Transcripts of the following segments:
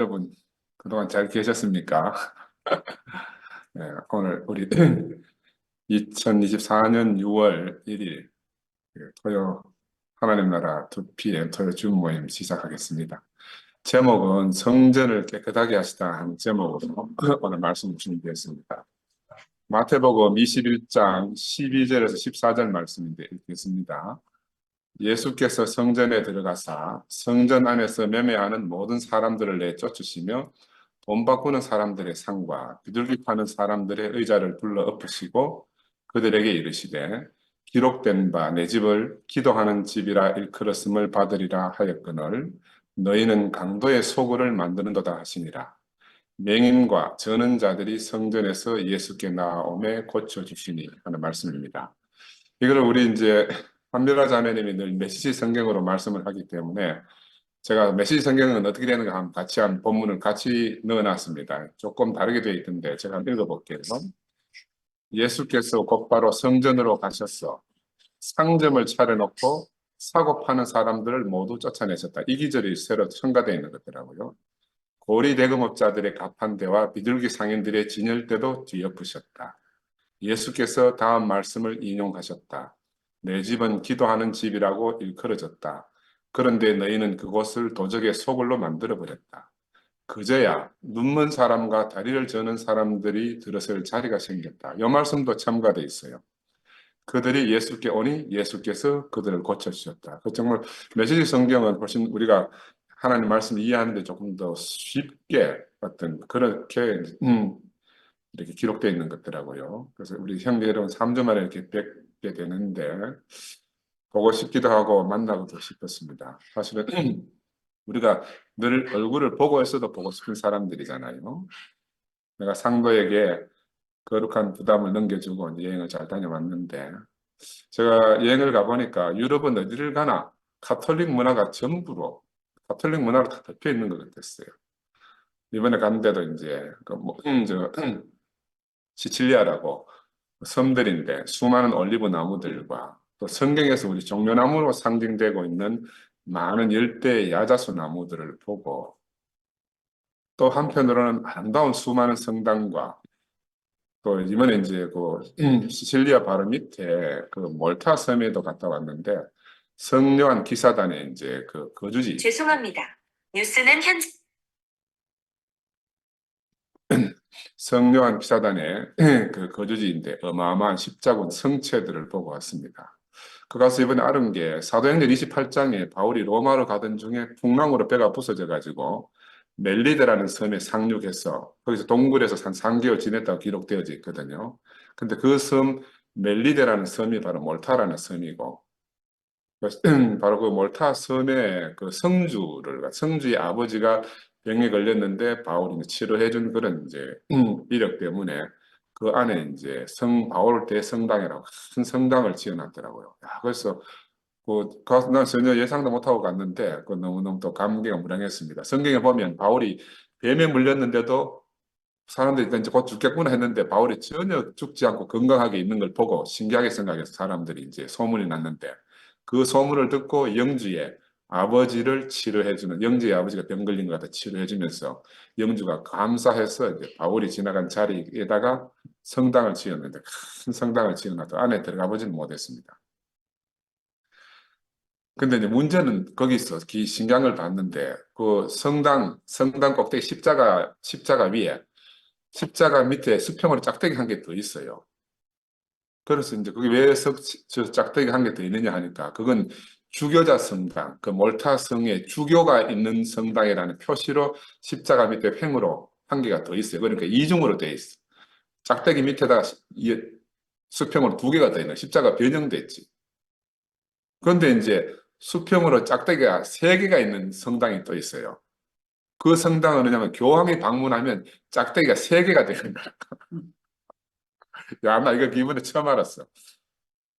여러분, 그동안 잘 계셨습니까? 네, 오늘 우리 2024년 6월 1일 토요 하나님 나라 2PM 토요 줌 모임 시작하겠습니다. 제목은 성전을 깨끗하게 하시다 하는 제목으로 오늘 말씀 준비했습니다. 마태복음 21장 12절에서 14절 말씀인데 읽겠습니다. 예수께서 성전에 들어가사 성전 안에서 매매하는 모든 사람들을 내쫓으시며 돈 바꾸는 사람들의 상과 비둘기 파는 사람들의 의자를 불러 엎으시고 그들에게 이르시되 기록된 바 내 집을 기도하는 집이라 일컬었음을 받으리라 하였거늘 너희는 강도의 소굴을 만드는도다 하시니라. 맹인과 저는 자들이 성전에서 예수께 나아오매 고쳐주시니 하는 말씀입니다. 이거를 우리 이제 한별아 자매님이 늘 메시지 성경으로 말씀을 하기 때문에 제가 메시지 성경은 어떻게 되는가 한번 같이 한 본문을 같이 넣어놨습니다. 조금 다르게 되어 있던데 제가 한번 읽어볼게요. 예수께서 곧바로 성전으로 가셔서 상점을 차려놓고 사고 파는 사람들을 모두 쫓아내셨다. 이 기절이 새로 첨가되어 있는 거더라고요. 고리 대금업자들의 가판대와 비둘기 상인들의 진열대도 뒤엎으셨다. 예수께서 다음 말씀을 인용하셨다. 내 집은 기도하는 집이라고 일컬어졌다. 그런데 너희는 그곳을 도적의 소굴로 만들어버렸다. 그제야 눈먼 사람과 다리를 저는 사람들이 들어설 자리가 생겼다. 이 말씀도 첨가되어 있어요. 그들이 예수께 오니 예수께서 그들을 고쳐주셨다. 그 정말 메시지 성경은 훨씬 우리가 하나님 말씀 이해하는데 조금 더 쉽게 어떤 그렇게 이렇게 기록되어 있는 것더라고요. 그래서 우리 형제 여러분 3주 만에 이렇게 뵙게 되는데 보고 싶기도 하고 만나고도 싶었습니다. 사실은 우리가 늘 얼굴을 보고 있어도 보고 싶은 사람들이잖아요. 내가 상도에게 거룩한 부담을 넘겨주고 여행을 잘 다녀왔는데 제가 여행을 가보니까 유럽은 어디를 가나 가톨릭 문화가 전부로 가톨릭 문화로 다 덮여 있는 것 같았어요. 이번에 갔는데도 이제 시칠리아라고 섬들인데 수많은 올리브 나무들과 또 성경에서 우리 종려나무로 상징되고 있는 많은 열대 야자수 나무들을 보고 또 한편으로는 아름다운 수많은 성당과 또 이번에 이제 그 시칠리아 바로 밑에 그 몰타 섬에도 갔다 왔는데 성요한 기사단의 이제 그 거주지 죄송합니다. 뉴스는 현재 성요한 기사단의 그 거주지인데 어마어마한 십자군 성체들을 보고 왔습니다. 그 가서 이번에 알은 게 사도행전 28장에 바울이 로마로 가던 중에 풍랑으로 배가 부서져 가지고 멜리데라는 섬에 상륙해서 거기서 동굴에서 한 3개월 지냈다고 기록되어져 있거든요. 근데 그 섬 멜리데라는 섬이 바로 몰타라는 섬이고 바로 그 몰타 섬의 그 성주의 아버지가 병에 걸렸는데 바울이 치료해준 그런 이제 이력 때문에 그 안에 이제 성 바울 대성당이라고 큰 성당을 지어놨더라고요. 야, 그래서 난 전혀 예상도 못하고 갔는데 그 너무너무 또 감개가 무량했습니다. 성경에 보면 바울이 뱀에 물렸는데도 사람들이 이제 곧 죽겠구나 했는데 바울이 전혀 죽지 않고 건강하게 있는 걸 보고 신기하게 생각해서 사람들이 이제 소문이 났는데 그 소문을 듣고 영주의 아버지를 치료해주는 영주의 아버지가 병 걸린 것 같아 치료해주면서 영주가 감사해서 이제 바울이 지나간 자리에다가 성당을 지었는데 큰 성당을 지어놔도 안에 들어가 보지는 못했습니다. 근데 이제 문제는 거기서 그 신경을 봤는데 그 성당 꼭대기 십자가 위에 십자가 밑에 수평으로 짝대기 한 개 더 있어요. 그래서 이제 그게 왜 저 짝대기 한 개 더 있느냐 하니까 그건 주교자 성당, 그 몰타 성에 주교가 있는 성당이라는 표시로 십자가 밑에 횡으로 한 개가 더 있어요. 그러니까 이중으로 돼 있어. 짝대기 밑에다가 수평으로 두 개가 더 있는 십자가 변형됐지. 그런데 이제 수평으로 짝대기가 세 개가 있는 성당이 또 있어요. 그 성당은 뭐냐면 교황이 방문하면 짝대기가 세 개가 되는 거야. 야, 나 이거 기분에 처음 알았어.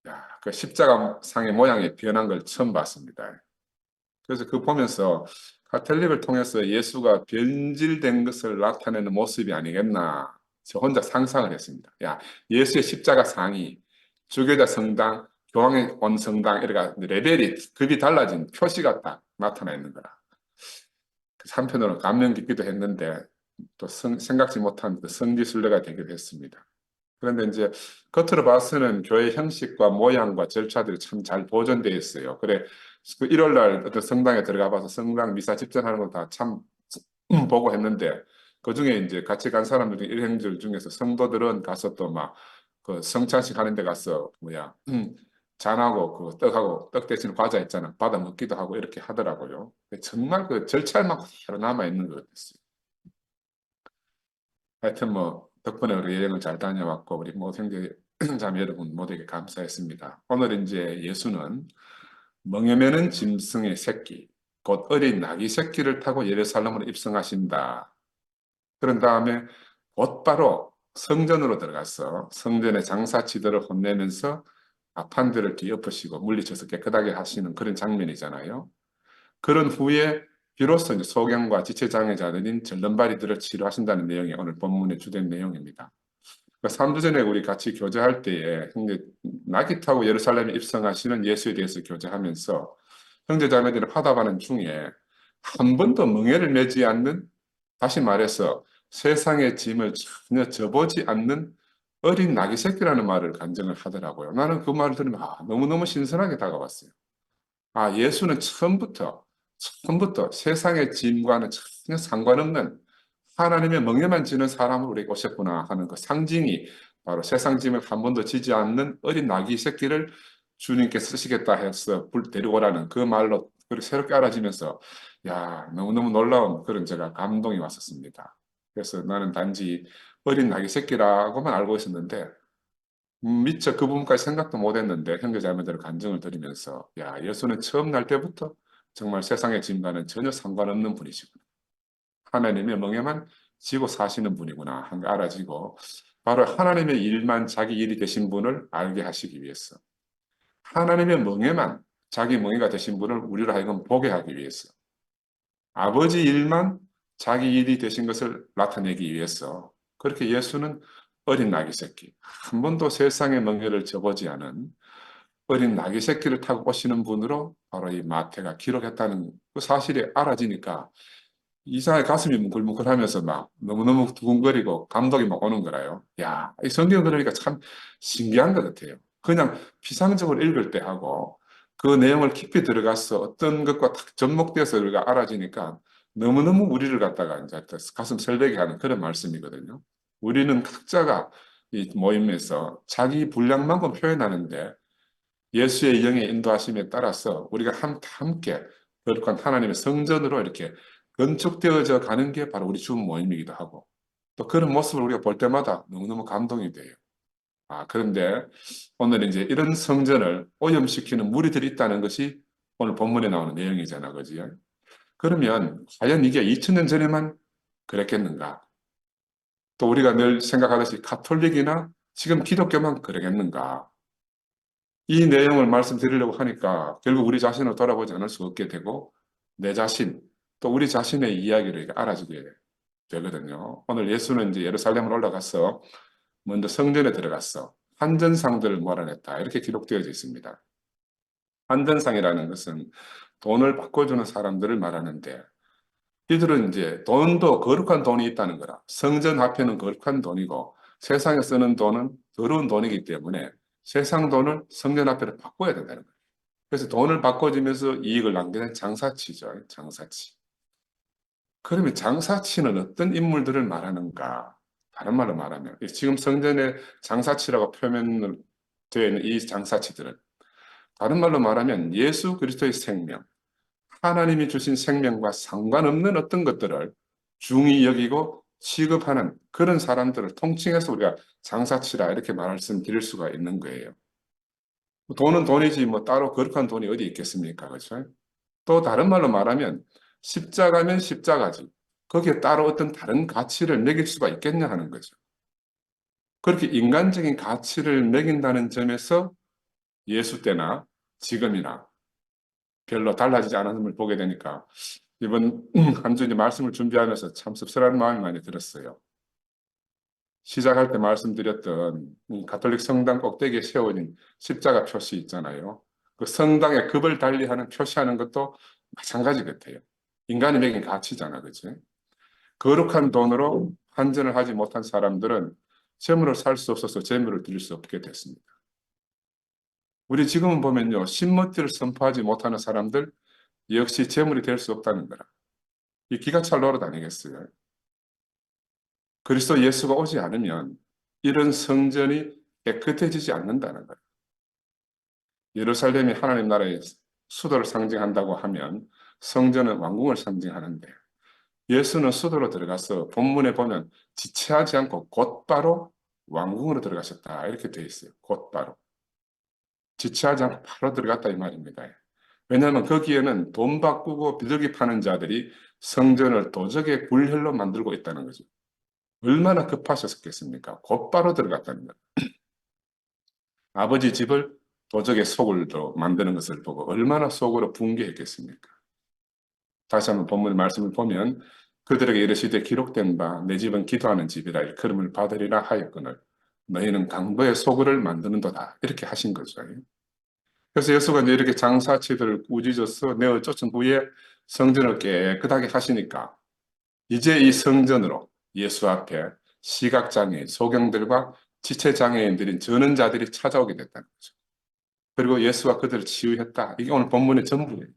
야, 그 십자가 상의 모양이 변한 걸 처음 봤습니다. 그래서 그 보면서 가톨릭을 통해서 예수가 변질된 것을 나타내는 모습이 아니겠나. 저 혼자 상상을 했습니다. 야, 예수의 십자가 상이 주교자 성당, 교황의 온 성당, 이렇게 레벨이 급이 달라진 표시가 딱 나타나 있는 거라. 한편으로 감명 깊기도 했는데 또 생각지 못한 그 성지순례가 되기도 했습니다. 그런데 이제 겉으로 봐서는 교회 형식과 모양과 절차들이 참 잘 보존되어 있어요. 그래, 그 1월 날 어떤 성당에 들어가 봐서 성당 미사 집전하는 거 다 참 보고 했는데 그 중에 이제 같이 간 사람들 중에 일행들 중에서 성도들은 가서 또 막 그 성찬식 하는 데 가서 뭐야 잔하고 그 떡하고 떡 대신 과자 있잖아 받아 먹기도 하고 이렇게 하더라고요. 정말 그 절차만 그대로 남아 있는 것 같았어요. 하여튼 뭐 덕분에 우리 여행을 잘 다녀왔고 우리 모든 형제 자매 여러분 모두에게 감사했습니다. 오늘 이제 예수는 멍에매는 짐승의 새끼 곧 어린 나귀 새끼를 타고 예루살렘으로 입성하신다. 그런 다음에 곧바로 성전으로 들어가서 성전의 장사치들을 혼내면서 앞판들을 뒤엎으시고 물리쳐서 깨끗하게 하시는 그런 장면이잖아요. 그런 후에 비로소 이제 소경과 지체장애자들인 절름발이들을 치료하신다는 내용이 오늘 본문의 주된 내용입니다. 3주 전에 우리 같이 교제할 때에 형제 나귀 타고 예루살렘에 입성하시는 예수에 대해서 교제하면서 형제자매들이 화답하는 중에 한 번도 멍에를 매지 않는, 다시 말해서 세상의 짐을 전혀 져보지 않는 어린 나귀 새끼라는 말을 간증을 하더라고요. 나는 그 말을 들으면 너무너무 신선하게 다가왔어요. 예수는 처음부터 세상의 짐과는 전혀 상관없는 하나님의 멍에만 지는 사람으로 우리에게 오셨구나 하는 그 상징이 바로 세상 짐을 한 번도 지지 않는 어린 나귀 새끼를 주님께 쓰시겠다 해서 데리고 오라는 그 말로 그렇게 새롭게 알아지면서 너무너무 놀라운 그런 제가 감동이 왔었습니다. 그래서 나는 단지 어린 나귀 새끼라고만 알고 있었는데 미처 그 부분까지 생각도 못했는데 형제자매들을 간증을 드리면서 예수는 처음 날 때부터 정말 세상의 짐과는 전혀 상관없는 분이시구나. 하나님의 멍에만 지고 사시는 분이구나 하는 걸 알아지고 바로 하나님의 일만 자기 일이 되신 분을 알게 하시기 위해서 하나님의 멍에만 자기 멍에가 되신 분을 우리로 하여금 보게 하기 위해서 아버지 일만 자기 일이 되신 것을 나타내기 위해서 그렇게 예수는 어린 나귀 새끼, 한 번도 세상의 멍에를 져보지 않은 어린 나귀 새끼를 타고 오시는 분으로 바로 이 마태가 기록했다는 그 사실이 알아지니까 이상하게 가슴이 뭉클뭉클하면서 막 너무너무 두근거리고 감동이 막 오는 거라요. 이 성경 그러니까 참 신기한 것 같아요. 그냥 피상적으로 읽을 때 하고 그 내용을 깊이 들어가서 어떤 것과 딱 접목돼서 우리가 알아지니까 너무너무 우리를 갖다가 이제 가슴 설레게 하는 그런 말씀이거든요. 우리는 각자가 이 모임에서 자기 분량만큼 표현하는데 예수의 영의 인도하심에 따라서 우리가 함께 거룩한 하나님의 성전으로 이렇게 건축되어져 가는 게 바로 우리 주 모임이기도 하고 또 그런 모습을 우리가 볼 때마다 너무너무 감동이 돼요. 그런데 오늘 이제 이런 성전을 오염시키는 무리들이 있다는 것이 오늘 본문에 나오는 내용이잖아, 그지? 그러면 과연 이게 2000년 전에만 그랬겠는가? 또 우리가 늘 생각하듯이 가톨릭이나 지금 기독교만 그러겠는가? 이 내용을 말씀드리려고 하니까 결국 우리 자신을 돌아보지 않을 수 없게 되고 내 자신, 또 우리 자신의 이야기를 알아주게 되거든요. 오늘 예수는 이제 예루살렘을 올라가서 먼저 성전에 들어갔어. 한전상들을 몰아냈다. 이렇게 기록되어져 있습니다. 한전상이라는 것은 돈을 바꿔주는 사람들을 말하는데 이들은 이제 돈도 거룩한 돈이 있다는 거라. 성전 앞에는 거룩한 돈이고 세상에 쓰는 돈은 더러운 돈이기 때문에 세상 돈을 성전 앞에로 바꿔야 된다는 거예요. 그래서 돈을 바꿔주면서 이익을 남기는 장사치죠. 장사치. 그러면 장사치는 어떤 인물들을 말하는가? 다른 말로 말하면 지금 성전의 장사치라고 표현되어 있는 이 장사치들은 다른 말로 말하면 예수 그리스도의 생명, 하나님이 주신 생명과 상관없는 어떤 것들을 중히 여기고 취급하는 그런 사람들을 통칭해서 우리가 장사치라 이렇게 말씀드릴 수가 있는 거예요. 돈은 돈이지 뭐 따로 거룩한 돈이 어디 있겠습니까? 그렇죠? 또 다른 말로 말하면 십자가면 십자가지. 거기에 따로 어떤 다른 가치를 매길 수가 있겠냐 하는 거죠. 그렇게 인간적인 가치를 매긴다는 점에서 예수 때나 지금이나 별로 달라지지 않음을 보게 되니까 이번 한 주 말씀을 준비하면서 참 씁쓸한 마음이 많이 들었어요. 시작할 때 말씀드렸던 이 가톨릭 성당 꼭대기에 세워진 십자가 표시 있잖아요. 그 성당의 급을 달리하는 표시하는 것도 마찬가지 같아요. 인간이 매긴 가치잖아, 그치? 거룩한 돈으로 환전을 하지 못한 사람들은 재물을 살 수 없어서 재물을 드릴 수 없게 됐습니다. 우리 지금은 보면요, 신머티를 선포하지 못하는 사람들 역시 재물이 될 수 없다는 거라. 이 기가찰 노릇 아니겠어요? 그리스도 예수가 오지 않으면 이런 성전이 깨끗해지지 않는다는 거예요. 예루살렘이 하나님 나라의 수도를 상징한다고 하면 성전은 왕궁을 상징하는데 예수는 수도로 들어가서 본문에 보면 지체하지 않고 곧바로 왕궁으로 들어가셨다 이렇게 되어 있어요. 곧바로. 지체하지 않고 바로 들어갔다 이 말입니다. 왜냐하면 거기에는 돈 바꾸고 비둘기 파는 자들이 성전을 도적의 굴혈로 만들고 있다는 거죠. 얼마나 급하셨겠습니까? 곧바로 들어갔다는 거예요. 아버지 집을 도적의 속으로 만드는 것을 보고 얼마나 속으로 붕괴했겠습니까? 다시 한번 본문 말씀을 보면 그들에게 이르시되 기록된 바 내 집은 기도하는 집이라 일컬음을 받으리라 하였거늘 너희는 강도의 소굴을 만드는도다 이렇게 하신 거죠. 그래서 예수가 이제 이렇게 장사치들을 꾸짖어서 내어 쫓은 후에 성전을 깨끗하게 하시니까 이제 이 성전으로 예수 앞에 시각장애인, 소경들과 지체장애인들인 전원자들이 찾아오게 됐다는 거죠. 그리고 예수가 그들을 치유했다. 이게 오늘 본문의 전부예요.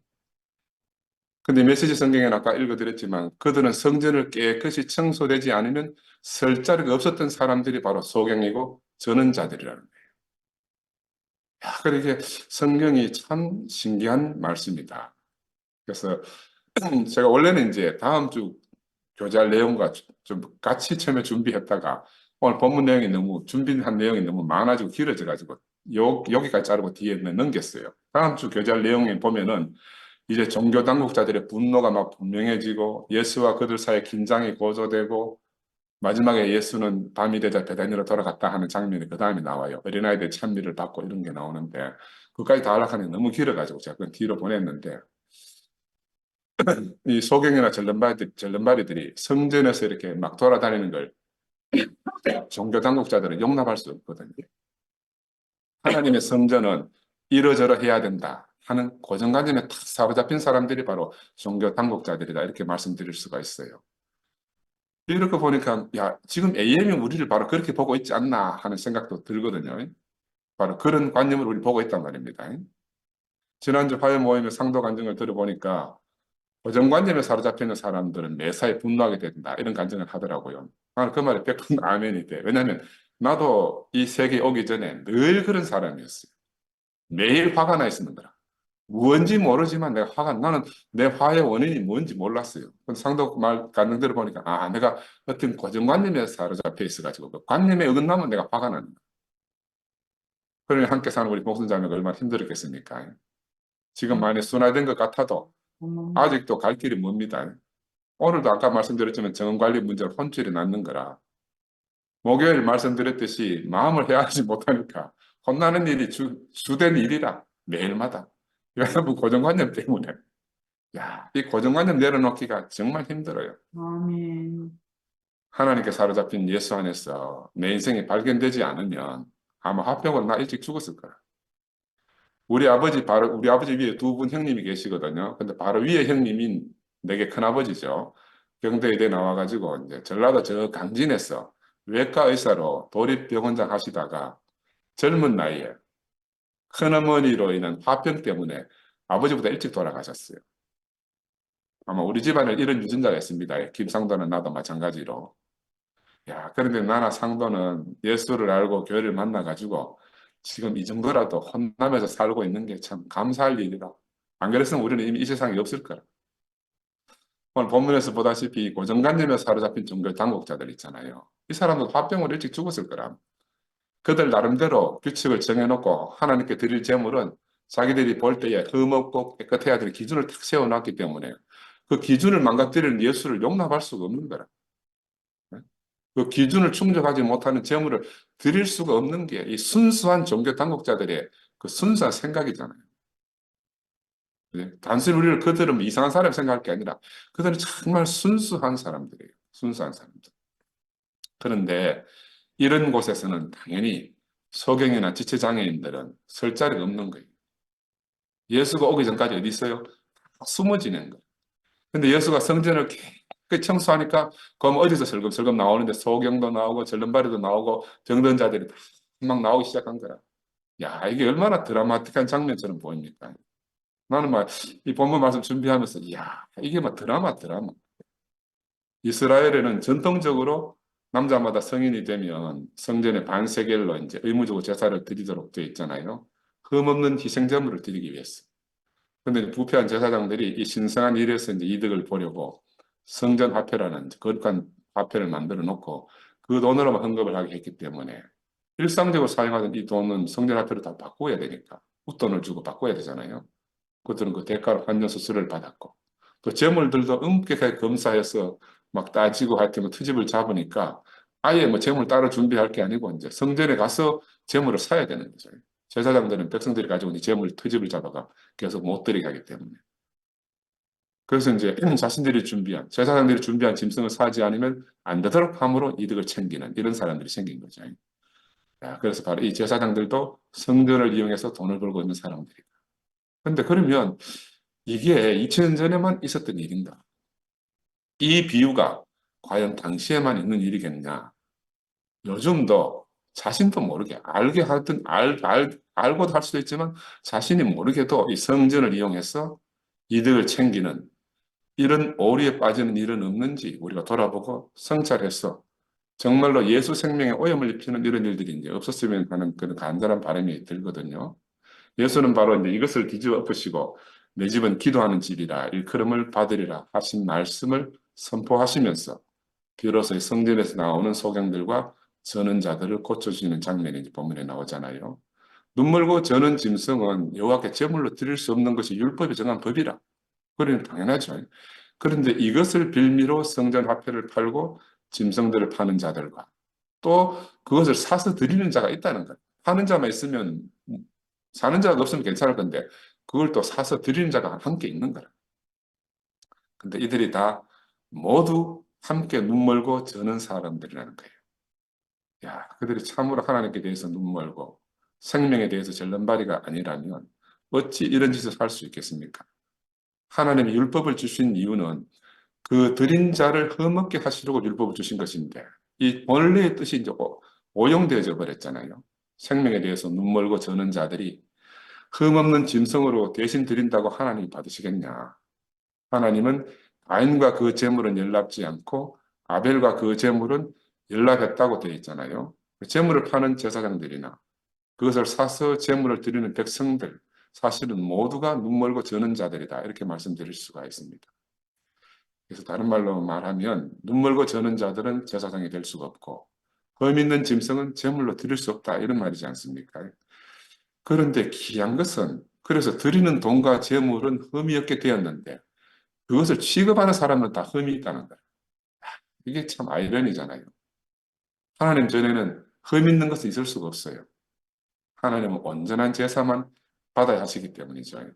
근데 메시지 성경에는 아까 읽어드렸지만 그들은 성전을 깨끗이 청소되지 않으면 설 자리가 없었던 사람들이 바로 소경이고 전원자들이라는 거예요. 야, 그러게 성경이 참 신기한 말씀이다. 그래서 제가 원래는 이제 다음 주 교재할 내용과 좀 같이 처음에 준비했다가 오늘 본문 내용이 너무 준비한 내용이 너무 많아지고 길어져가지고 여기까지 자르고 뒤에 넘겼어요. 다음 주 교재할 내용에 보면은 이제 종교 당국자들의 분노가 막 분명해지고 예수와 그들 사이에 긴장이 고조되고 마지막에 예수는 밤이 되자 베다니로 돌아갔다 하는 장면이 그 다음에 나와요. 어린아이들 찬미를 받고 이런 게 나오는데 그까지 다 하락하니 너무 길어가지고 제가 그건 뒤로 보냈는데 이 소경이나 절름발이들이 성전에서 이렇게 막 돌아다니는 걸 종교 당국자들은 용납할 수 없거든요. 하나님의 성전은 이러저러 해야 된다 하는 고정관념에 탁 사로잡힌 사람들이 바로 종교 당국자들이다 이렇게 말씀드릴 수가 있어요. 이렇게 보니까 야 지금 AM이 우리를 바로 그렇게 보고 있지 않나 하는 생각도 들거든요. 바로 그런 관념을 우리 보고 있단 말입니다. 지난주 화요 모임의 상도 간증을 들어보니까 고정관념에 사로잡혀 있는 사람들은 매사에 분노하게 된다 이런 간증을 하더라고요. 나는 그 말에 100% 아멘이 돼. 왜냐하면 나도 이 세계에 오기 전에 늘 그런 사람이었어요. 매일 화가 나 있었는 거라. 뭔지 모르지만 내가 나는 내 화의 원인이 뭔지 몰랐어요. 근데 상도 말 간증 들어보니까 내가 어떤 고정관념에 사로잡혀 있어가지고 그 관념에 어긋나면 내가 화가 나는 거야. 그러니 함께 사는 우리 목숨자매가 얼마나 힘들었겠습니까? 지금 많이 순화된 것 같아도 아직도 갈 길이 멉니다. 오늘도 아까 말씀드렸지만 정원관리 문제로 혼쭐이 났는 거라. 목요일 말씀드렸듯이 마음을 헤아리지 못하니까 혼나는 일이 주된 일이라 매일마다. 여러분 고정관념 때문에. 야, 이 고정관념 내려놓기가 정말 힘들어요. 아멘. 하나님께 사로잡힌 예수 안에서 내 인생이 발견되지 않으면 아마 화평으로 나 일찍 죽었을 거야. 우리 아버지 위에 두 분 형님이 계시거든요. 근데 바로 위에 형님인 내게 큰아버지죠. 경대의대 나와가지고 이제 전라도 저 강진에서 외과 의사로 도립병원장 하시다가 젊은 나이에 큰어머니로 인한 화병 때문에 아버지보다 일찍 돌아가셨어요. 아마 우리 집안에 이런 유전자가 있습니다. 김상도는 나도 마찬가지로. 야, 그런데 나나 상도는 예수를 알고 교회를 만나가지고 지금 이 정도라도 혼나면서 살고 있는 게 참 감사할 일이다. 안 그랬으면 우리는 이미 이 세상에 없을 거라. 오늘 본문에서 보다시피 고정관념에 사로잡힌 종교 당국자들 있잖아요. 이 사람도 화병으로 일찍 죽었을 거라. 그들 나름대로 규칙을 정해놓고 하나님께 드릴 제물은 자기들이 볼 때에 흠없고 깨끗해야 될 기준을 탁 세워놨기 때문에 그 기준을 망가뜨리는 예수를 용납할 수가 없는 거라. 그 기준을 충족하지 못하는 제물을 드릴 수가 없는 게 이 순수한 종교 당국자들의 그 순수한 생각이잖아요. 단순히 우리를 그들은 이상한 사람 생각할 게 아니라 그들은 정말 순수한 사람들이에요. 순수한 사람들. 그런데 이런 곳에서는 당연히 소경이나 지체장애인들은 설 자리가 없는 거예요. 예수가 오기 전까지 어디 있어요? 숨어 지낸 거예요. 근데 예수가 성전을 깨끗이 청소하니까 그럼 어디서 슬금슬금 나오는데 소경도 나오고 절름발이도 나오고 병든 자들이 다 막 나오기 시작한 거라. 야, 이게 얼마나 드라마틱한 장면처럼 보입니까? 나는 막 이 본문 말씀 준비하면서 야, 이게 막 드라마. 이스라엘에는 전통적으로 남자마다 성인이 되면 성전에 반세겔로 이제 의무적으로 제사를 드리도록 되어 있잖아요. 흠없는 희생제물을 드리기 위해서. 근데 부패한 제사장들이 이 신성한 일에서 이제 이득을 보려고 성전 화폐라는 이제 거룩한 화폐를 만들어 놓고 그 돈으로만 헌금을 하게 했기 때문에 일상적으로 사용하던 이 돈은 성전 화폐로 다 바꿔야 되니까 웃돈을 주고 바꿔야 되잖아요. 그들은 그 대가로 환전 수수료를 받았고 또 재물들도 엄격하게 검사해서 막 따지고 하여튼 뭐 트집을 잡으니까 아예 뭐 재물 따로 준비할 게 아니고 이제 성전에 가서 재물을 사야 되는 거죠. 제사장들은 백성들이 가지고 있는 재물 트집을 잡아가 계속 못 들이게 하기 때문에. 그래서 이제 제사장들이 준비한 짐승을 사지 않으면 안 되도록 함으로 이득을 챙기는 이런 사람들이 생긴 거죠. 야, 그래서 바로 이 제사장들도 성전을 이용해서 돈을 벌고 있는 사람들이다. 근데 그러면 이게 2000년 전에만 있었던 일인가? 이 비유가 과연 당시에만 있는 일이겠냐? 요즘도 자신도 모르게 알고도 할 수도 있지만 자신이 모르게도 이 성전을 이용해서 이득을 챙기는 이런 오류에 빠지는 일은 없는지 우리가 돌아보고 성찰해서 정말로 예수 생명에 오염을 입히는 이런 일들이 이제 없었으면 하는 그런 간절한 바람이 들거든요. 예수는 바로 이제 이것을 뒤집어 엎으시고 내 집은 기도하는 집이라 일컬음을 받으리라 하신 말씀을 선포하시면서 비로소 성전에서 나오는 소경들과 저는 자들을 고쳐주시는 장면이 이제 본문에 나오잖아요. 눈물고 저는 짐승은 여호와께 제물로 드릴 수 없는 것이 율법에 정한 법이라. 그러니 당연하죠. 그런데 이것을 빌미로 성전 화폐를 팔고 짐승들을 파는 자들과 또 그것을 사서 드리는 자가 있다는 거예요. 파는 자만 있으면 사는 자가 없으면 괜찮을 건데 그걸 또 사서 드리는 자가 함께 있는 거라. 근데 이들이 다 모두 함께 눈멀고 저는 사람들이라는 거예요. 야, 그들이 참으로 하나님께 대해서 눈멀고 생명에 대해서 절름발이가 아니라면 어찌 이런 짓을 할 수 있겠습니까? 하나님이 율법을 주신 이유는 그 드린 자를 흠없게 하시려고 율법을 주신 것인데 이 원래의 뜻이 이제 오용되어져 버렸잖아요. 생명에 대해서 눈멀고 저는 자들이 흠없는 짐승으로 대신 드린다고 하나님이 받으시겠냐? 하나님은 가인과 그 제물은 연락지 않고 아벨과 그 제물은 연락했다고 되어 있잖아요. 제물을 파는 제사장들이나 그것을 사서 제물을 드리는 백성들 사실은 모두가 눈멀고 저는 자들이다 이렇게 말씀드릴 수가 있습니다. 그래서 다른 말로 말하면 눈멀고 저는 자들은 제사장이 될 수가 없고 흠 있는 짐승은 제물로 드릴 수 없다 이런 말이지 않습니까? 그런데 기이한 것은 그래서 드리는 돈과 제물은 흠이 없게 되었는데 그것을 취급하는 사람은 다 흠이 있다는 거예요. 이게 참 아이러니잖아요. 하나님 전에는 흠 있는 것은 있을 수가 없어요. 하나님은 온전한 제사만 받아야 하시기 때문이죠.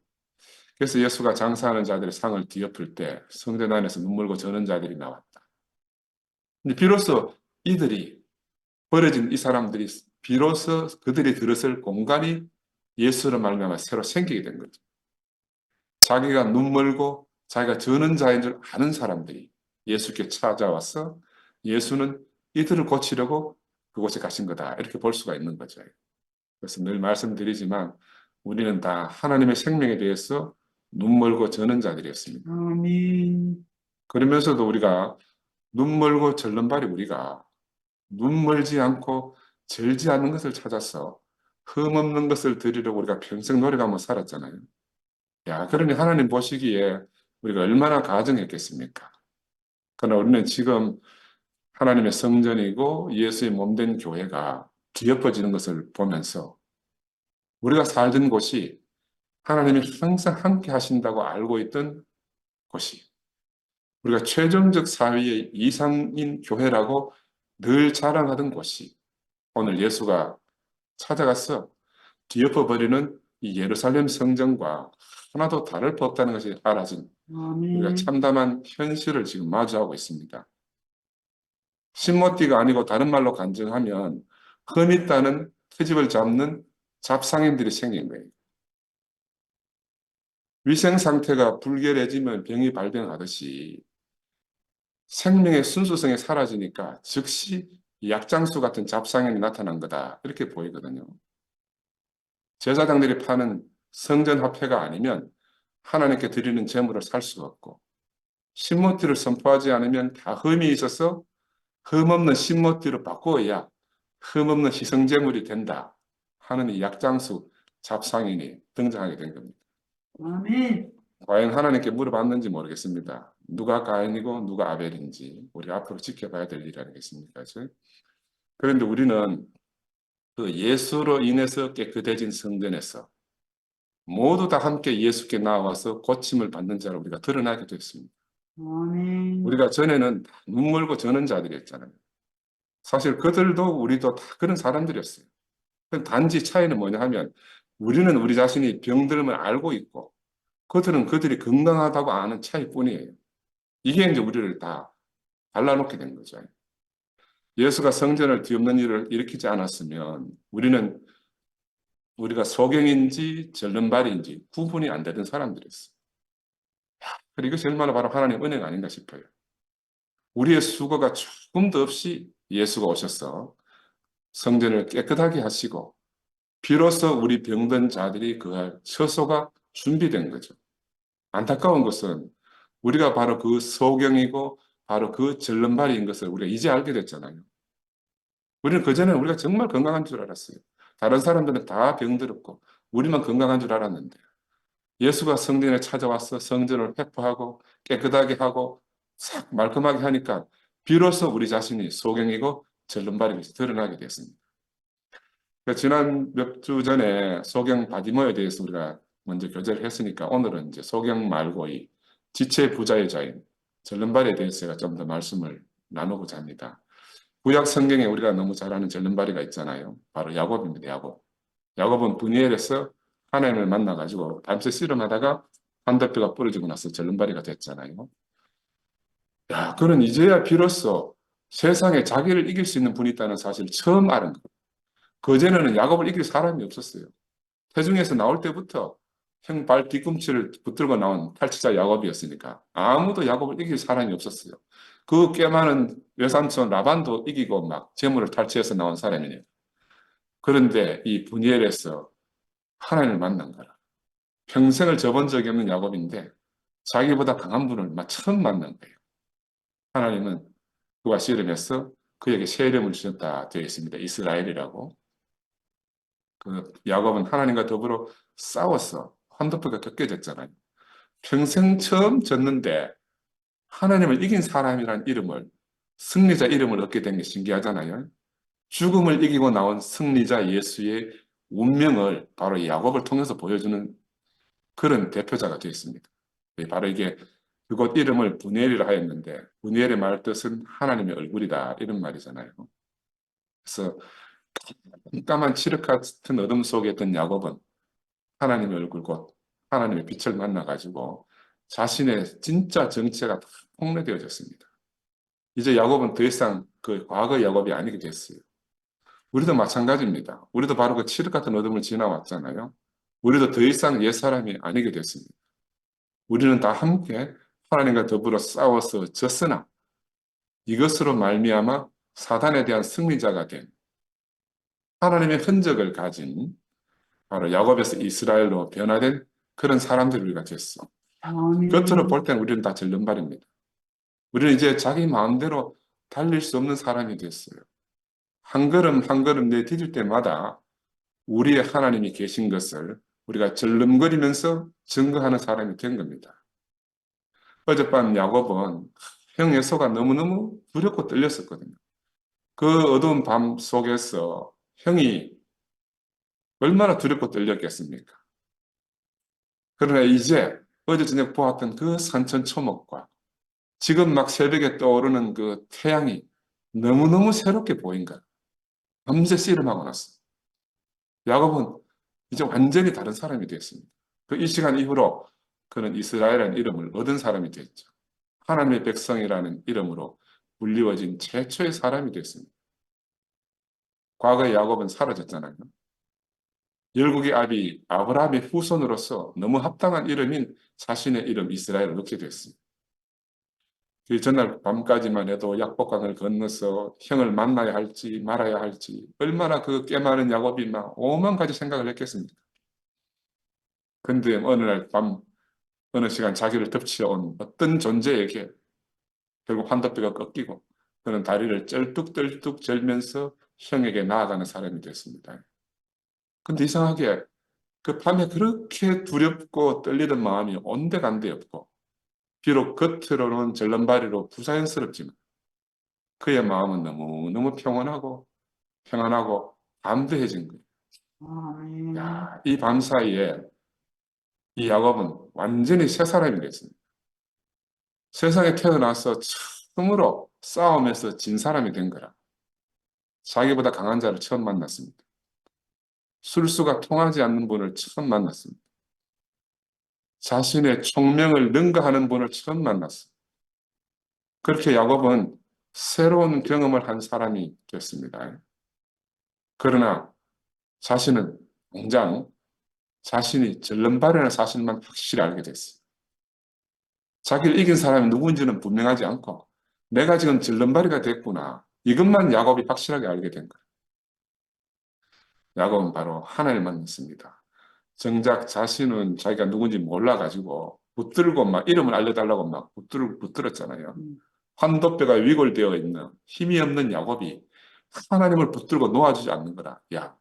그래서 예수가 장사하는 자들의 상을 뒤엎을 때 성전 안에서 눈물고 저는 자들이 나왔다. 근데 비로소 이들이 버려진 이 사람들이 비로소 그들이 들었을 공간이 예수를 말미암아 새로 생기게 된 거죠. 자기가 눈멀고 자기가 저는 자인 줄 아는 사람들이 예수께 찾아와서 예수는 이들을 고치려고 그곳에 가신 거다. 이렇게 볼 수가 있는 거죠. 그래서 늘 말씀드리지만 우리는 다 하나님의 생명에 대해서 눈멀고 저는 자들이었습니다. 아멘. 그러면서도 우리가 눈멀고 절름발이 우리가 눈멀지 않고 절지 않는 것을 찾아서 흠없는 것을 드리려고 우리가 평생 노력하며 살았잖아요. 야, 그러니 하나님 보시기에 우리가 얼마나 가증했겠습니까? 그러나 우리는 지금 하나님의 성전이고 예수의 몸된 교회가 뒤엎어지는 것을 보면서 우리가 살던 곳이 하나님이 항상 함께 하신다고 알고 있던 곳이 우리가 최종적 사회의 이상인 교회라고 늘 자랑하던 곳이 오늘 예수가 찾아가서 뒤엎어버리는 이 예루살렘 성전과 하나도 다를 바 없다는 것이 알아진 우리가 아멘. 참담한 현실을 지금 마주하고 있습니다. 신모띠가 아니고 다른 말로 간증하면 흠 있다는 트집을 잡는 잡상인들이 생긴 거예요. 위생 상태가 불결해지면 병이 발병하듯이 생명의 순수성이 사라지니까 즉시 약장수 같은 잡상현이 나타난 거다. 이렇게 보이거든요. 제사장들이 파는 성전화폐가 아니면 하나님께 드리는 제물을 살 수가 없고, 신모티를 선포하지 않으면 다 흠이 있어서 흠없는 신모티로 바꾸어야 흠없는 희생제물이 된다 하는 이 약장수 잡상인이 등장하게 된 겁니다. 아멘. 과연 하나님께 물어봤는지 모르겠습니다. 누가 가인이고 누가 아벨인지 우리 앞으로 지켜봐야 될 일 아니겠습니까? 그렇죠? 그런데 우리는 그 예수로 인해서 깨끗해진 성전에서 모두 다 함께 예수께 나와서 고침을 받는 자로 우리가 드러나게 됐습니다. 아멘. 우리가 전에는 눈물고 저는 자들이었잖아요. 사실 그들도 우리도 다 그런 사람들이었어요. 단지 차이는 뭐냐 하면 우리는 우리 자신이 병들음을 알고 있고 그들은 그들이 건강하다고 아는 차이뿐이에요. 이게 이제 우리를 다 갈라놓게 된 거죠. 예수가 성전을 뒤엎는 일을 일으키지 않았으면 우리가 소경인지 절름발인지 구분이 안 되던 사람들이었어요. 그리고 이것이 얼마나 바로 하나님의 은혜가 아닌가 싶어요. 우리의 수고가 조금도 없이 예수가 오셔서 성전을 깨끗하게 하시고 비로소 우리 병든 자들이 그할 처소가 준비된 거죠. 안타까운 것은 우리가 바로 그 소경이고 바로 그 절름발이인 것을 우리가 이제 알게 됐잖아요. 우리는 그전에 우리가 정말 건강한 줄 알았어요. 다른 사람들은 다 병들었고 우리만 건강한 줄 알았는데 예수가 성전에 찾아와서 성전을 회포하고 깨끗하게 하고 싹 말끔하게 하니까 비로소 우리 자신이 소경이고 절름발인 것이 드러나게 됐습니다. 지난 몇 주 전에 소경 바디모에 대해서 우리가 먼저 교제를 했으니까 오늘은 이제 소경 말고 이 지체 부자의 자인 절름발에 대해서 제가 좀 더 말씀을 나누고자 합니다. 구약 성경에 우리가 너무 잘 아는 절름발이가 있잖아요. 바로 야곱입니다. 야곱은 분이엘에서 하나님을 만나가지고 밤새 씨름하다가 한더뼈가 부러지고 나서 절름발이가 됐잖아요. 야, 그는 이제야 비로소 세상에 자기를 이길 수 있는 분이 있다는 사실을 처음 알은 거예요. 그전에는 야곱을 이길 사람이 없었어요. 태중에서 나올 때부터 형 발 뒤꿈치를 붙들고 나온 탈취자 야곱이었으니까 아무도 야곱을 이길 사람이 없었어요. 그 꽤 많은 외삼촌 라반도 이기고 막 재물을 탈취해서 나온 사람이네요. 그런데 이 분이엘에서 하나님을 만난 거라. 평생을 져본 적이 없는 야곱인데 자기보다 강한 분을 막 처음 만난 거예요. 하나님은 그와 씨름해서 그에게 새 이름을 주셨다 되어 있습니다. 이스라엘이라고. 그 야곱은 하나님과 더불어 싸워서 환도표가 꺾여졌잖아요. 평생 처음 졌는데 하나님을 이긴 사람이란 이름을 승리자 이름을 얻게 된 게 신기하잖아요. 죽음을 이기고 나온 승리자 예수의 운명을 바로 야곱을 통해서 보여주는 그런 대표자가 되어 있습니다. 바로 이게 그곳 이름을 분이엘이라 하였는데 분이엘의 말 뜻은 하나님의 얼굴이다 이런 말이잖아요. 그래서 깜깜한 칠흑 같은 어둠 속에 있던 야곱은 하나님의 얼굴 곧 하나님의 빛을 만나가지고 자신의 진짜 정체가 다 폭로되어졌습니다. 이제 야곱은 더 이상 그 과거 야곱이 아니게 됐어요. 우리도 마찬가지입니다. 우리도 바로 그 칠흑 같은 어둠을 지나왔잖아요. 우리도 더 이상 옛사람이 아니게 됐습니다. 우리는 다 함께 하나님과 더불어 싸워서 졌으나 이것으로 말미암아 사단에 대한 승리자가 된 하나님의 흔적을 가진 바로 야곱에서 이스라엘로 변화된 그런 사람들을 우리가 됐어. 아멘. 겉으로 볼 때는 우리는 다 절름발입니다. 우리는 이제 자기 마음대로 달릴 수 없는 사람이 됐어요. 한 걸음 한 걸음 내디딜 때마다 우리의 하나님이 계신 것을 우리가 절름거리면서 증거하는 사람이 된 겁니다. 어젯밤 야곱은 형 에서가 너무너무 두렵고 떨렸었거든요. 그 어두운 밤 속에서 형이 얼마나 두렵고 떨렸겠습니까? 그러나 이제 어제 저녁 보았던 그 산천초목과 지금 막 새벽에 떠오르는 그 태양이 너무너무 새롭게 보인 거야. 밤새 씨름하고 났어. 야곱은 이제 완전히 다른 사람이 됐습니다. 그 이 시간 이후로 그는 이스라엘이라는 이름을 얻은 사람이 됐죠. 하나님의 백성이라는 이름으로 불리워진 최초의 사람이 됐습니다. 과거의 야곱은 사라졌잖아요. 열국의 아비 아브라함의 후손으로서 너무 합당한 이름인 자신의 이름 이스라엘을 넣게 됐습니다. 그 전날 밤까지만 해도 약복강을 건너서 형을 만나야 할지 말아야 할지 얼마나 그 깨많은 야곱이 막 오만 가지 생각을 했겠습니까? 근데 어느 날 밤 어느 시간 자기를 덮치어온 어떤 존재에게 결국 환도뼈가 꺾이고 그는 다리를 쩔뚝쩔뚝 절면서 형에게 나아가는 사람이 됐습니다. 근데 이상하게 그 밤에 그렇게 두렵고 떨리던 마음이 온데간데 없고 비록 겉으로는 절름발이로 부자연스럽지만 그의 마음은 너무너무 평안하고 담대해진 거예요. 아멘. 야, 이 밤 사이에 이 야곱은 완전히 새 사람이 됐습니다. 세상에 태어나서 처음으로 싸움에서 진 사람이 된 거라. 자기보다 강한 자를 처음 만났습니다. 술수가 통하지 않는 분을 처음 만났습니다. 자신의 총명을 능가하는 분을 처음 만났습니다. 그렇게 야곱은 새로운 경험을 한 사람이 됐습니다. 그러나 자신은 당장 자신이 절름발이라는 사실만 확실히 알게 됐어요. 자기를 이긴 사람이 누구인지는 분명하지 않고 내가 지금 절름발이가 됐구나. 이것만 야곱이 확실하게 알게 된 거예요. 야곱은 바로 하나님을 만났습니다. 정작 자신은 자기가 누군지 몰라가지고 붙들고 막 이름을 알려달라고 막 붙들었잖아요. 환도뼈가 위골되어 있는 힘이 없는 야곱이 하나님을 붙들고 놓아주지 않는 거라. 야,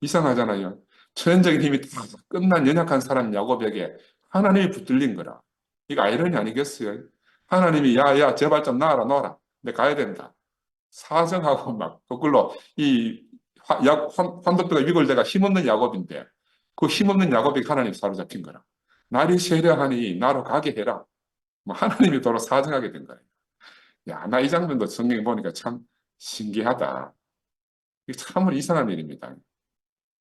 이상하잖아요. 천연적인 힘이 다 끝난 연약한 사람 야곱에게 하나님이 붙들린 거라. 이거 아이러니 아니겠어요? 하나님이 야, 제발 좀 놔라. 내 가야 된다. 사정하고 막 거꾸로 이 환도뼈가 위골대가 힘없는 야곱인데 그 힘없는 야곱이 하나님 사로잡힌 거라. 날이 세려하니 나로 가게 해라. 뭐 하나님이 도로 사정하게 된 거예요. 야, 나 이 장면도 성경에 보니까 참 신기하다. 이게 참으로 이상한 일입니다.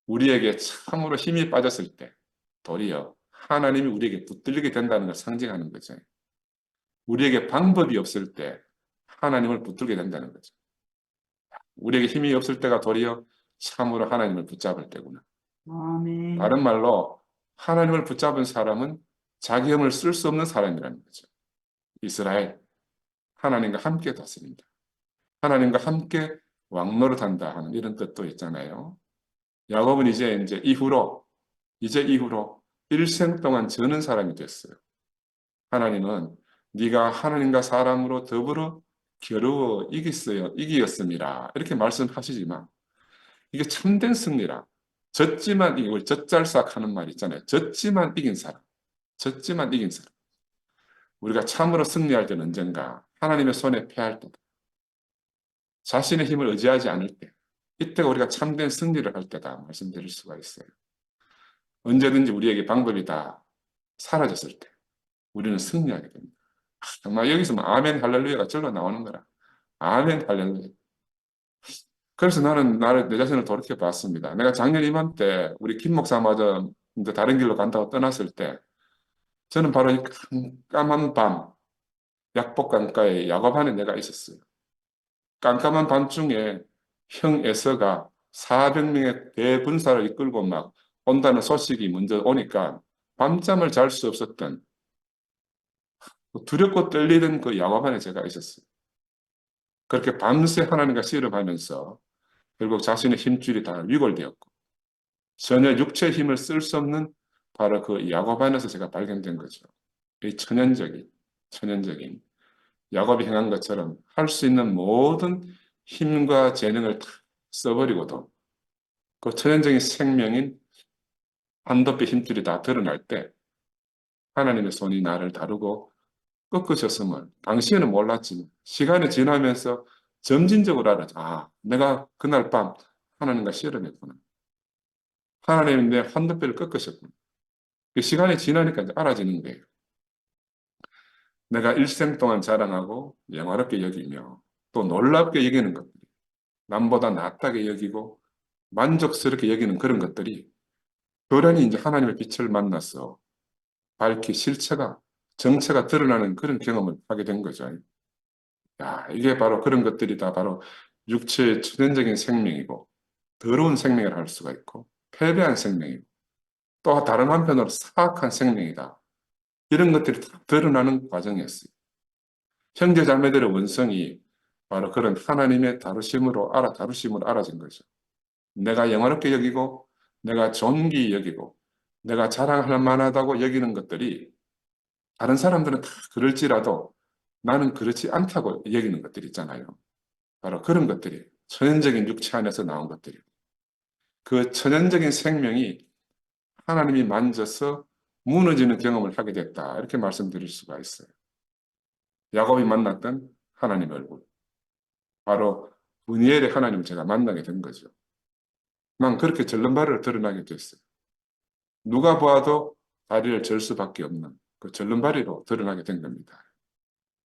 우리에게 참으로 힘이 빠졌을 때 도리어 하나님이 우리에게 붙들리게 된다는 걸 상징하는 거죠. 우리에게 방법이 없을 때 하나님을 붙들게 된다는 거죠. 우리에게 힘이 없을 때가 도리어 참으로 하나님을 붙잡을 때구나. 아멘. 다른 말로 하나님을 붙잡은 사람은 자기 힘을 쓸 수 없는 사람이라는 거죠. 이스라엘, 하나님과 함께 다스린다. 하나님과 함께 왕노릇한다 하는 이런 뜻도 있잖아요. 야곱은 이제 이후로 일생 동안 저는 사람이 됐어요. 하나님은 네가 하나님과 사람으로 더불어 겨루어 이기었습니다. 이렇게 말씀하시지만 이게 참된 승리라. 졌지만 이기고 젖잘싹 하는 말 있잖아요. 졌지만 이긴 사람. 우리가 참으로 승리할 때는 언젠가 하나님의 손에 패할 때다. 자신의 힘을 의지하지 않을 때. 이때가 우리가 참된 승리를 할 때다 말씀드릴 수가 있어요. 언제든지 우리에게 방법이 다 사라졌을 때 우리는 승리하게 됩니다. 정말 여기서 아멘 할렐루야가 절로 나오는 거라. 아멘 할렐루야. 그래서 나는 내 자신을 돌이켜 봤습니다. 내가 작년 이맘때 우리 김 목사마저 이제 다른 길로 간다고 떠났을 때 저는 바로 이 깜깜한 밤 약복강가에 야곱안에 내가 있었어요. 깜깜한 밤중에 형 에서가 400명의 대군사를 이끌고 막 온다는 소식이 먼저 오니까 밤잠을 잘 수 없었던 두렵고 떨리던 그 야곱 안에 제가 있었어요. 그렇게 밤새 하나님과 씨름하면서 결국 자신의 힘줄이 다 위골되었고 전혀 육체의 힘을 쓸 수 없는 바로 그 야곱 안에서 제가 발견된 거죠. 이 천연적인 야곱이 행한 것처럼 할 수 있는 모든 힘과 재능을 다 써버리고도 그 천연적인 생명인 한도뼈 힘줄이 다 드러날 때 하나님의 손이 나를 다루고 꺾으셨음을 당시에는 몰랐지만 시간이 지나면서 점진적으로 알았죠. 아, 내가 그날 밤 하나님과 씨름했구나. 하나님이 내 환도뼈를 꺾으셨구나. 그 시간이 지나니까 이제 알아지는 거예요. 내가 일생 동안 자랑하고 영화롭게 여기며 또 놀랍게 여기는 것들이 남보다 낫다게 여기고 만족스럽게 여기는 그런 것들이 결연히 이제 하나님의 빛을 만나서 밝히 정체가 드러나는 그런 경험을 하게 된 거죠. 야, 이게 바로 그런 것들이 다 바로 육체의 천연적인 생명이고 더러운 생명을 할 수가 있고 패배한 생명이고 또 다른 한편으로 사악한 생명이다. 이런 것들이 다 드러나는 과정이었어요. 형제 자매들의 원성이 바로 그런 하나님의 다루심으로 알아진 거죠. 내가 영화롭게 여기고 내가 존귀 여기고 내가 자랑할 만하다고 여기는 것들이 다른 사람들은 다 그럴지라도 나는 그렇지 않다고 여기는 것들이 있잖아요. 바로 그런 것들이 천연적인 육체 안에서 나온 것들이에요. 그 천연적인 생명이 하나님이 만져서 무너지는 경험을 하게 됐다. 이렇게 말씀드릴 수가 있어요. 야곱이 만났던 하나님 얼굴. 바로 분이엘의 하나님을 제가 만나게 된 거죠. 난 그렇게 절름발이로 드러나게 됐어요. 누가 보아도 다리를 절 수밖에 없는 그 절름발이로 드러나게 된 겁니다.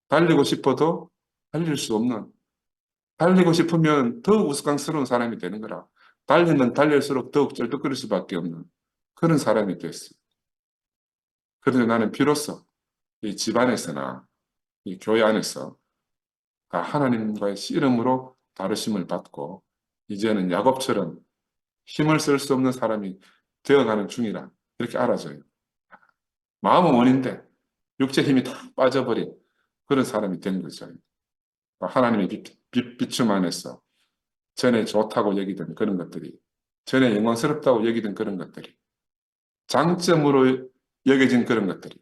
달리고 싶어도 달릴 수 없는, 달리고 싶으면 더욱 우스꽝스러운 사람이 되는 거라. 달리면 달릴수록 더욱 쩔뚝거릴 수밖에 없는 그런 사람이 됐어요. 그런데 나는 비로소 이 집안에서나 이 교회 안에서 하나님과의 씨름으로 다루심을 받고 이제는 야곱처럼 힘을 쓸 수 없는 사람이 되어가는 중이라 이렇게 알아져요. 마음은 원인데 육체 힘이 다 빠져버린 그런 사람이 된 거죠. 하나님의 비춤 안에서 전에 좋다고 여기던 그런 것들이, 전에 영광스럽다고 여기던 그런 것들이, 장점으로 여겨진 그런 것들이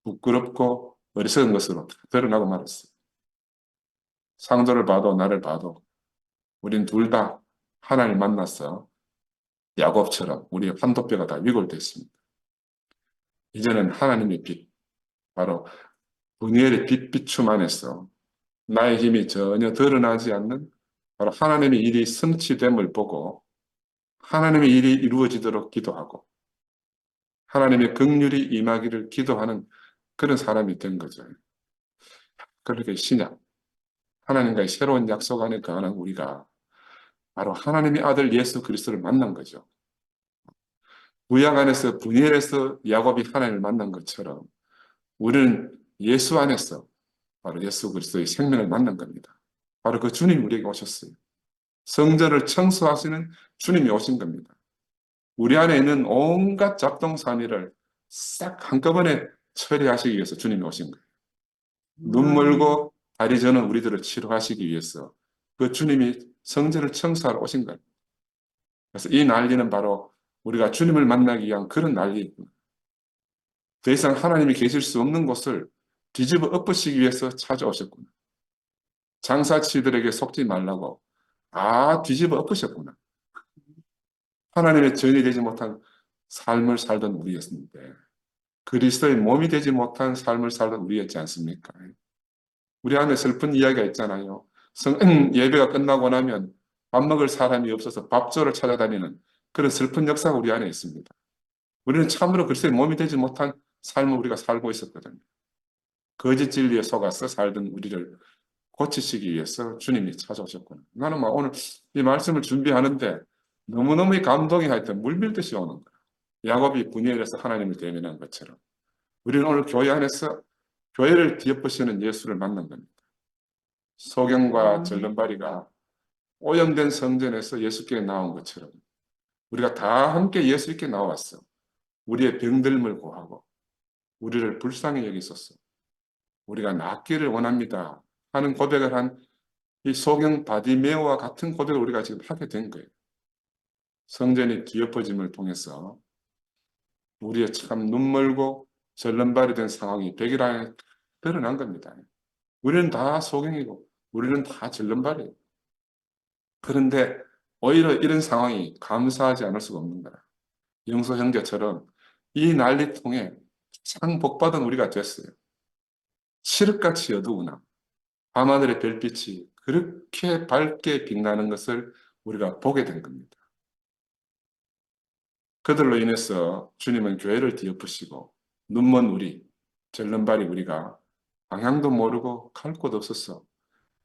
부끄럽고 어리석은 것으로 드러나고 말았어요. 상도를 봐도 나를 봐도 우린 둘 다 하나님을 만나서 야곱처럼 우리의 환도뼈가 다 위골됐습니다. 이제는 하나님의 빛, 바로 분이엘의 비춤 안에서 나의 힘이 전혀 드러나지 않는 바로 하나님의 일이 성취됨을 보고 하나님의 일이 이루어지도록 기도하고 하나님의 긍휼이 임하기를 기도하는 그런 사람이 된 거죠. 그렇게 신약, 하나님과의 새로운 약속 안에 거하는 우리가 바로 하나님의 아들 예수 그리스도를 만난 거죠. 구약 안에서 분이엘에서 야곱이 하나님을 만난 것처럼 우리는 예수 안에서 바로 예수 그리스도의 생명을 만난 겁니다. 바로 그 주님이 우리에게 오셨어요. 성전을 청소하시는 주님이 오신 겁니다. 우리 안에 있는 온갖 잡동사니를 싹 한꺼번에 처리하시기 위해서 주님이 오신 거예요. 눈 멀고 다리 저는 우리들을 치료하시기 위해서 그 주님이 성전을 청소하러 오신 거예요. 그래서 이 난리는 바로 우리가 주님을 만나기 위한 그런 난리입니다. 더 이상 하나님이 계실 수 없는 곳을 뒤집어 엎으시기 위해서 찾아오셨구나. 장사치들에게 속지 말라고 뒤집어 엎으셨구나. 하나님의 전이 되지 못한 삶을 살던 우리였는데 그리스도의 몸이 되지 못한 삶을 살던 우리였지 않습니까? 우리 안에 슬픈 이야기가 있잖아요. 예배가 끝나고 나면 밥 먹을 사람이 없어서 밥조를 찾아다니는 그런 슬픈 역사가 우리 안에 있습니다. 우리는 참으로 그리스도의 몸이 되지 못한 삶을 우리가 살고 있었거든요. 거짓 진리에 속아서 살던 우리를 고치시기 위해서 주님이 찾아오셨구나. 나는 막 오늘 이 말씀을 준비하는데 너무너무 감동이 하여튼 물밀듯이 오는 거야. 야곱이 분이엘에서 하나님을 대면한 것처럼 우리는 오늘 교회 안에서 교회를 뒤엎으시는 예수를 만난 겁니다. 소경과 절름발이가 오염된 성전에서 예수께 나온 것처럼 우리가 다 함께 예수께 나왔어. 우리의 병들음을 고하고 우리를 불쌍히 여기소서. 우리가 낫기를 원합니다 하는 고백을 한 이 소경 바디메오와 같은 고백을 우리가 지금 하게 된 거예요. 성전이 뒤엎어짐을 통해서 우리의 참 눈멀고 절름발이 된 상황이 백일안에 드러난 겁니다. 우리는 다 소경이고 우리는 다 절름발이에요. 그런데 오히려 이런 상황이 감사하지 않을 수가 없는 거야. 영소 형제처럼 이 난리 통해 참 복받은 우리가 됐어요. 칠흑같이 어두우나 밤하늘의 별빛이 그렇게 밝게 빛나는 것을 우리가 보게 된 겁니다. 그들로 인해서 주님은 교회를 뒤엎으시고 눈먼 우리, 절름발이 우리가 방향도 모르고 갈 곳 없어서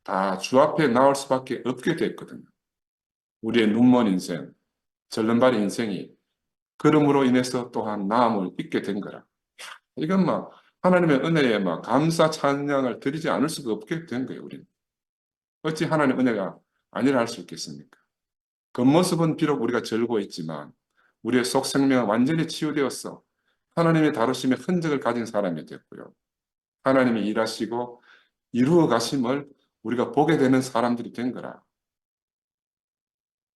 다 주 앞에 나올 수밖에 없게 됐거든요. 우리의 눈먼 인생, 절름발의 인생이 그름으로 인해서 또한 나음을 잊게 된 거라. 이건 막 하나님의 은혜에 막 감사 찬양을 드리지 않을 수가 없게 된 거예요, 우리는. 어찌 하나님의 은혜가 아니라 할 수 있겠습니까? 겉모습은 비록 우리가 절고 있지만 우리의 속 생명은 완전히 치유되었어. 하나님의 다루심의 흔적을 가진 사람이 됐고요. 하나님이 일하시고 이루어 가심을 우리가 보게 되는 사람들이 된 거라.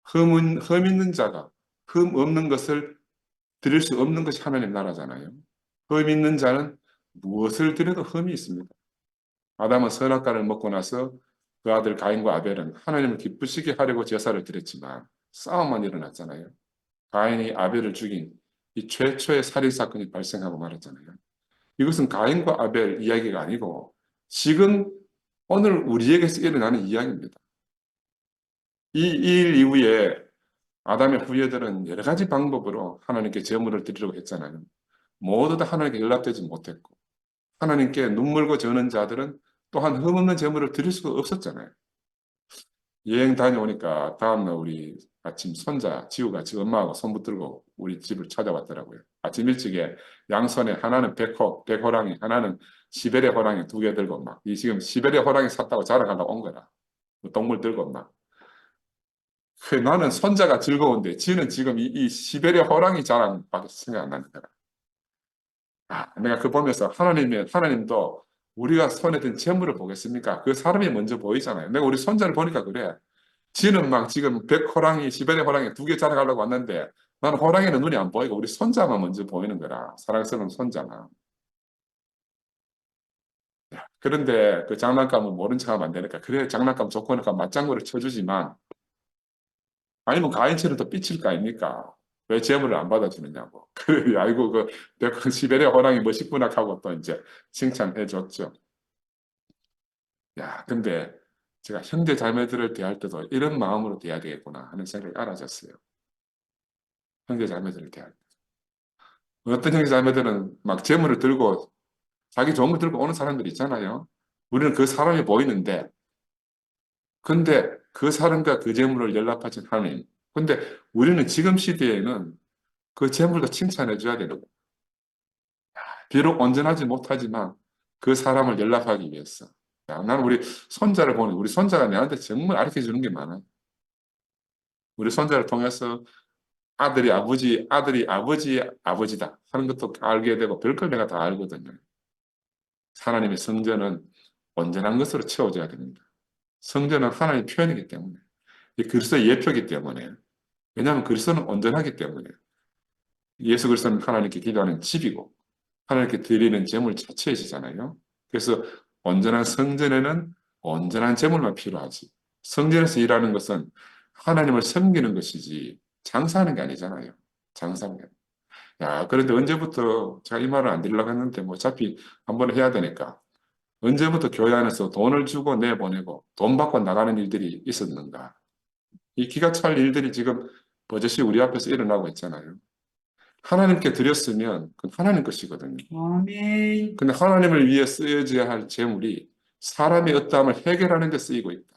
흠 있는 자가 흠 없는 것을 드릴 수 없는 것이 하나님 나라잖아요. 흠 있는 자는 무엇을 드려도 흠이 있습니다. 아담은 선악과를 먹고 나서 그 아들 가인과 아벨은 하나님을 기쁘시게 하려고 제사를 드렸지만 싸움만 일어났잖아요. 가인이 아벨을 죽인 이 최초의 살인 사건이 발생하고 말았잖아요. 이것은 가인과 아벨 이야기가 아니고 지금 오늘 우리에게서 일어나는 이야기입니다. 이 일 이후에 아담의 후예들은 여러 가지 방법으로 하나님께 제물을 드리려고 했잖아요. 모두 다 하나님께 연락되지 못했고 하나님께 눈물고 저는 자들은 또한 흠없는 제물을 드릴 수가 없었잖아요. 여행 다녀오니까 다음날 우리 아침 손자 지우가 지 엄마하고 손 붙들고 우리 집을 찾아왔더라고요. 아침 일찍에 양손에 하나는 백호랑이, 하나는 시베리아 호랑이 2개 들고 막 이 지금 시베리아 호랑이 샀다고 자랑하려고 온 거라. 동물 들고 막. 나는 손자가 즐거운데 지는 지금 이 시베리아 호랑이 자랑밖에 생각 안 나는 거야. 내가 그거 보면서 하나님도 우리가 손에 든 재물을 보겠습니까? 그 사람이 먼저 보이잖아요. 내가 우리 손자를 보니까 그래. 지는 막 지금 백호랑이, 시베리아 호랑이 2개 자랑하려고 왔는데 나는 호랑이는 눈이 안 보이고 우리 손자만 먼저 보이는 거라. 사랑스러운 손자만. 그런데 그 장난감은 모른 척하면 안 되니까 그래 장난감 좋고 하니까 맞장구를 쳐주지만 아니면 가인처럼 더 삐칠 거 아닙니까? 왜 재물을 안 받아주느냐고. 그래, 아이고, 시베리아 호랑이 멋있구나 하고 또 이제 칭찬해 줬죠. 야, 근데 제가 형제 자매들을 대할 때도 이런 마음으로 대해야 되겠구나 하는 생각이 알아졌어요. 형제 자매들을 대할 때. 어떤 형제 자매들은 막 재물을 들고 자기 좋은 거 들고 오는 사람들 있잖아요. 우리는 그 사람이 보이는데, 근데 그 사람과 그 재물을 연락하신 하나님. 근데 우리는 지금 시대에는 그 재물도 칭찬해 줘야 되는 거예요. 비록 온전하지 못하지만 그 사람을 연락하기 위해서. 야, 나는 우리 손자를 보니 우리 손자가 내한테 정말 가르쳐 주는 게 많아. 우리 손자를 통해서 아들이 아버지, 아들이 아버지, 아버지다 하는 것도 알게 되고 별걸 내가 다 알거든요. 하나님의 성전은 온전한 것으로 채워져야 됩니다. 성전은 하나님의 표현이기 때문에. 이 그리스도의 예표이기 때문에. 왜냐하면 그리스도는 온전하기 때문에. 예수 그리스도는 하나님께 기도하는 집이고 하나님께 드리는 제물 자체이시잖아요. 그래서 온전한 성전에는 온전한 제물만 필요하지. 성전에서 일하는 것은 하나님을 섬기는 것이지 장사하는 게 아니잖아요. 장사하는 게. 야, 그런데 언제부터 제가 이 말을 안 드리려고 했는데 뭐 어차피 한번 해야 되니까 언제부터 교회 안에서 돈을 주고 내보내고 돈 받고 나가는 일들이 있었는가. 이 기가 찰 일들이 지금 버젓이 우리 앞에서 일어나고 있잖아요. 하나님께 드렸으면 그건 하나님 것이거든요. 아멘. 근데 하나님을 위해 쓰여져야 할 재물이 사람의 어떠함을 해결하는 데 쓰이고 있다.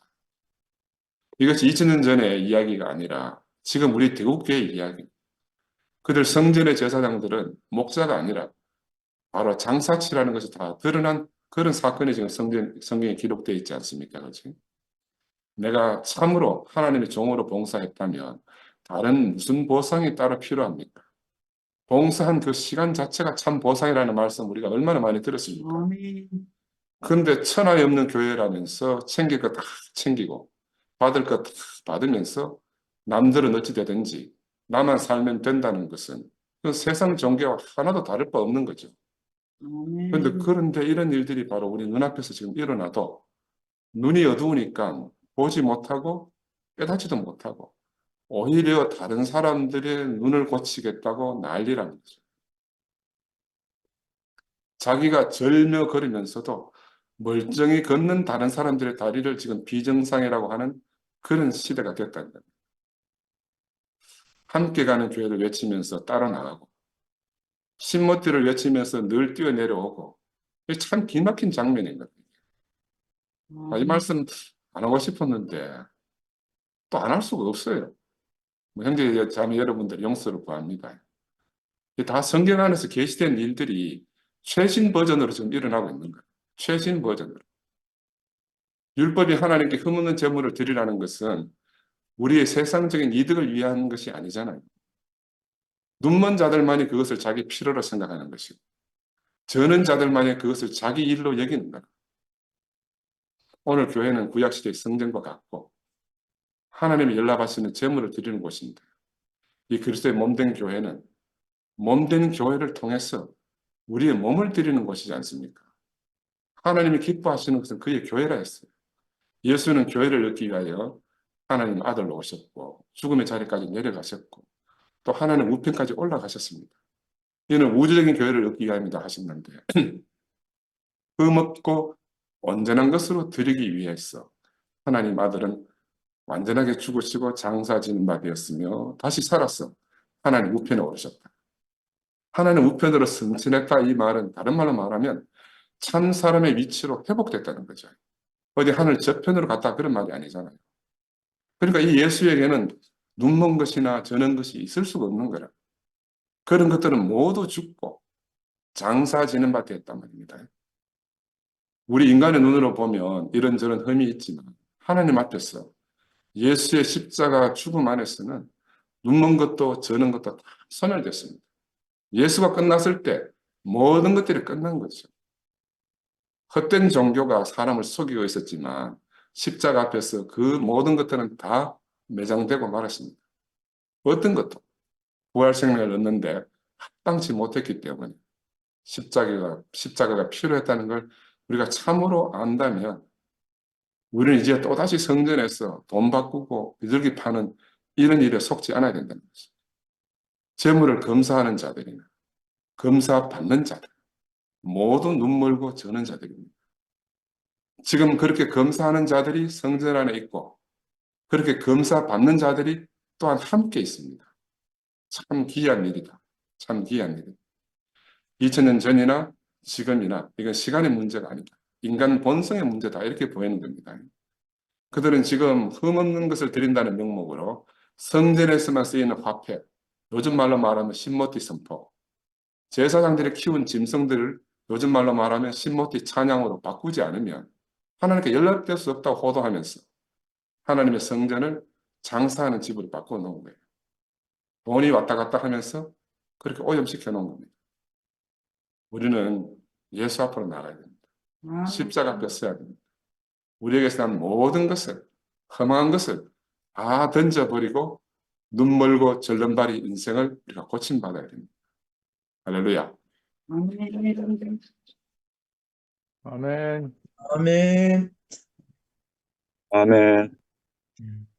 이것이 2000년 전의 이야기가 아니라 지금 우리 대국교회의 이야기. 그들 성전의 제사장들은 목자가 아니라 바로 장사치라는 것이 다 드러난 그런 사건이 지금 성경에 기록되어 있지 않습니까? 그렇지? 내가 참으로 하나님의 종으로 봉사했다면 다른 무슨 보상이 따로 필요합니까? 봉사한 그 시간 자체가 참 보상이라는 말씀 우리가 얼마나 많이 들었습니까? 아멘. 그런데 천하에 없는 교회라면서 챙길 거 다 챙기고 받을 거 다 받으면서 남들은 어찌 되든지 나만 살면 된다는 것은 그 세상 종교와 하나도 다를 바 없는 거죠. 아멘. 그런데 이런 일들이 바로 우리 눈앞에서 지금 일어나도 눈이 어두우니까 보지 못하고 깨닫지도 못하고 오히려 다른 사람들의 눈을 고치겠다고 난리라는 거죠. 자기가 절며거리면서도 멀쩡히 걷는 다른 사람들의 다리를 지금 비정상이라고 하는 그런 시대가 됐다는 겁니다. 함께 가는 교회를 외치면서 따라 나가고 신모티를 외치면서 늘 뛰어내려오고 이게 참 기막힌 장면인 겁니다. 이 말씀 안 하고 싶었는데 또 안 할 수가 없어요. 뭐 형제 자매 여러분들 용서를 구합니다. 이게 다 성경 안에서 계시된 일들이 최신 버전으로 지금 일어나고 있는 거예요. 최신 버전으로. 율법이 하나님께 흠없는 제물을 드리라는 것은 우리의 세상적인 이득을 위한 것이 아니잖아요. 눈먼 자들만이 그것을 자기 필요로 생각하는 것이고 저는 자들만이 그것을 자기 일로 여기는 거예요. 오늘 교회는 구약시대의 성전과 같고 하나님의 연락하시는 제물을 드리는 곳입니다. 이 그리스도의 몸된 교회는 몸된 교회를 통해서 우리의 몸을 드리는 곳이지 않습니까? 하나님이 기뻐하시는 것은 그의 교회라 했어요. 예수는 교회를 얻기 위하여 하나님 아들로 오셨고 죽음의 자리까지 내려가셨고 또 하나님 우편까지 올라가셨습니다. 이는 우주적인 교회를 얻기 위함이다 하셨는데 흠없고 온전한 것으로 드리기 위해서 하나님 아들은 완전하게 죽으시고 장사지는 바 되었으며 다시 살아서 하나님 우편에 오르셨다. 하나님 우편으로 승천했다 이 말은 다른 말로 말하면 참 사람의 위치로 회복됐다는 거죠. 어디 하늘 저편으로 갔다 그런 말이 아니잖아요. 그러니까 이 예수에게는 눈먼 것이나 저는 것이 있을 수가 없는 거라. 그런 것들은 모두 죽고 장사지는 바 되었단 말입니다. 우리 인간의 눈으로 보면 이런저런 흠이 있지만 하나님 앞에서 예수의 십자가 죽음 안에서는 눈먼 것도 저는 것도 다 소멸됐습니다. 예수가 끝났을 때 모든 것들이 끝난 거죠. 헛된 종교가 사람을 속이고 있었지만 십자가 앞에서 그 모든 것들은 다 매장되고 말았습니다. 어떤 것도 부활 생명을 얻는데 합당치 못했기 때문에 십자가가 필요했다는 걸 우리가 참으로 안다면 우리는 이제 또다시 성전에서 돈 바꾸고 비둘기 파는 이런 일에 속지 않아야 된다는 거죠. 재물을 검사하는 자들이나 검사받는 자들 모두 눈멀고 저는 자들입니다. 지금 그렇게 검사하는 자들이 성전 안에 있고 그렇게 검사받는 자들이 또한 함께 있습니다. 참 귀한 일이다. 참 귀한 일이다. 2000년 전이나 지금이나 이건 시간의 문제가 아니다. 인간 본성의 문제다. 이렇게 보이는 겁니다. 그들은 지금 흠없는 것을 드린다는 명목으로 성전에서만 쓰이는 화폐, 요즘 말로 말하면 신모티 선포, 제사장들이 키운 짐승들을 요즘 말로 말하면 신모티 찬양으로 바꾸지 않으면 하나님께 연락될 수 없다고 호도하면서 하나님의 성전을 장사하는 집으로 바꿔 놓은 거예요. 돈이 왔다 갔다 하면서 그렇게 오염시켜 놓은 겁니다. 우리는 예수 앞으로 나가야 됩니다. 십자가 앞에 서야 됩니다. 우리에게서 난 모든 것을, 험한 것을 다 던져버리고 눈멀고 절름발이 인생을 우리가 고침받아야 됩니다. 할렐루야. 아멘. 아멘. 아멘. 아멘. 음.